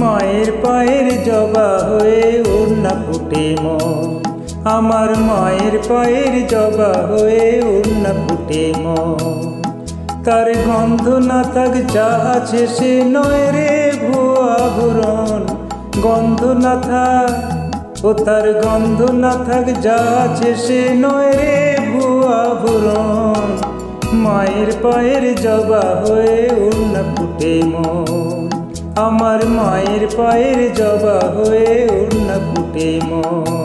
মায়ের পায়ের জবা হয়ে ওড়না ফুটে মন, আমার মায়ের পায়ের জবা হয়ে ওড়না ফুটে মন। তার গন্ধ না থাক যা আছে সে নয় রে ভুয়া আভরণ, গন্ধ না থাক ও তার গন্ধ না থাক যা আছে সে নয় রে ভুয়া আভরণ। মায়ের পায়ের জবা হয়ে ওড়না ফুটে মন, আমার মায়ের পায়ের জবা হয়ে ওড়না ফুটে মন।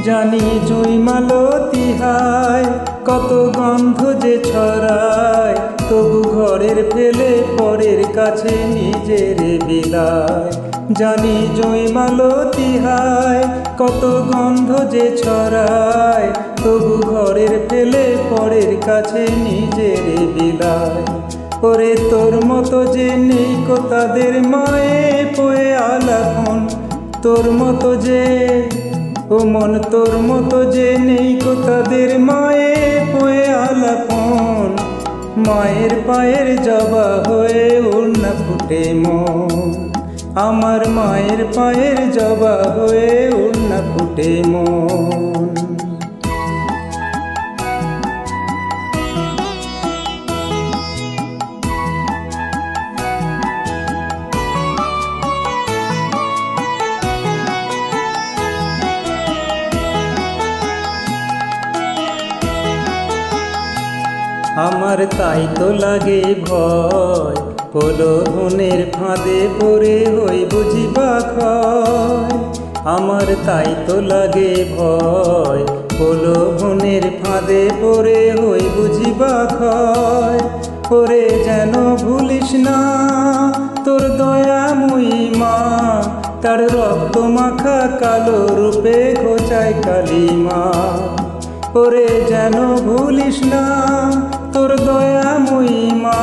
জানি জুঁই মালতী হায় কত গন্ধ যে ছড়ায়, তবু ঘরের ফেলে পরের কাছে নিজের বিলায়। জানি জুঁই মালতী হায় কত গন্ধ যে ছড়ায়, তবু ঘরের ফেলে পরের কাছে নিজের বিলায়। ওরে তোর মতো যে নেই কো তাদের মায়ে পোয়ে আলাপন, তোর মতো যে ও মন তোর মতো যে নেই কো তাদের মায়ে পোয়ে আলাপন। মায়ের পায়ের জবা হয়ে ওড়না ফুটে মন, আমার মায়ের পায়ের জবা হয়ে ওড়না ফুটে মন। আমার তাই তো লাগে ভয়, প্রলোভনের ফাঁদে পড়ে হই বুঝিবা ক্ষয়। আমার তাই তো লাগে ভয়, প্রলোভনের ফাঁদে পড়ে হই বুঝিবা ক্ষয়। ওরে যেন ভুলিস না তোর দয়াময়ী মা, তার রক্ত মাখা কালো রূপে ঘোচায় কালিমা। ওরে যেন ভুলিস না তোর দয়াময়ী মা,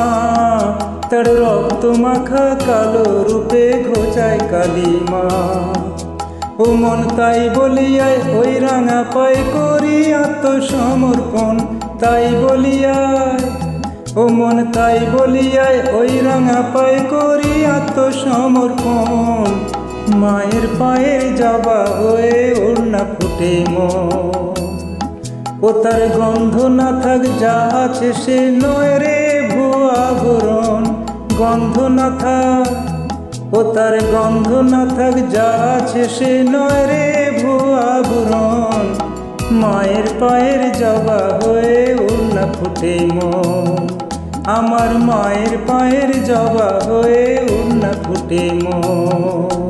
তার রক্ত মাখা কালো রূপে ঘোচায় কালিমা। ও মন তাই বলিয়ায় ওই রাঙা পায়ে করি আত্মসমর্পণ, তাই বলিয়ায় ও মন তাই বলিয়ায় ওই রাঙা পায়ে করি আত্মসমর্পণ। মায়ের পায়ের জবা হয়ে ওড়না ফুটে মন, ও তার গন্ধ না থাক যা আছে সে নয় রে ভুয়া আভরণ। গন্ধ না থাক ও তার গন্ধ না থাক যা আছে সে নয় রে ভুয়া আভরণ। মায়ের পায়ের জবা হয়ে ওড়না ফুটে মন, আমার মায়ের পায়ের জবা হয়ে ওড়না ফুটে মন।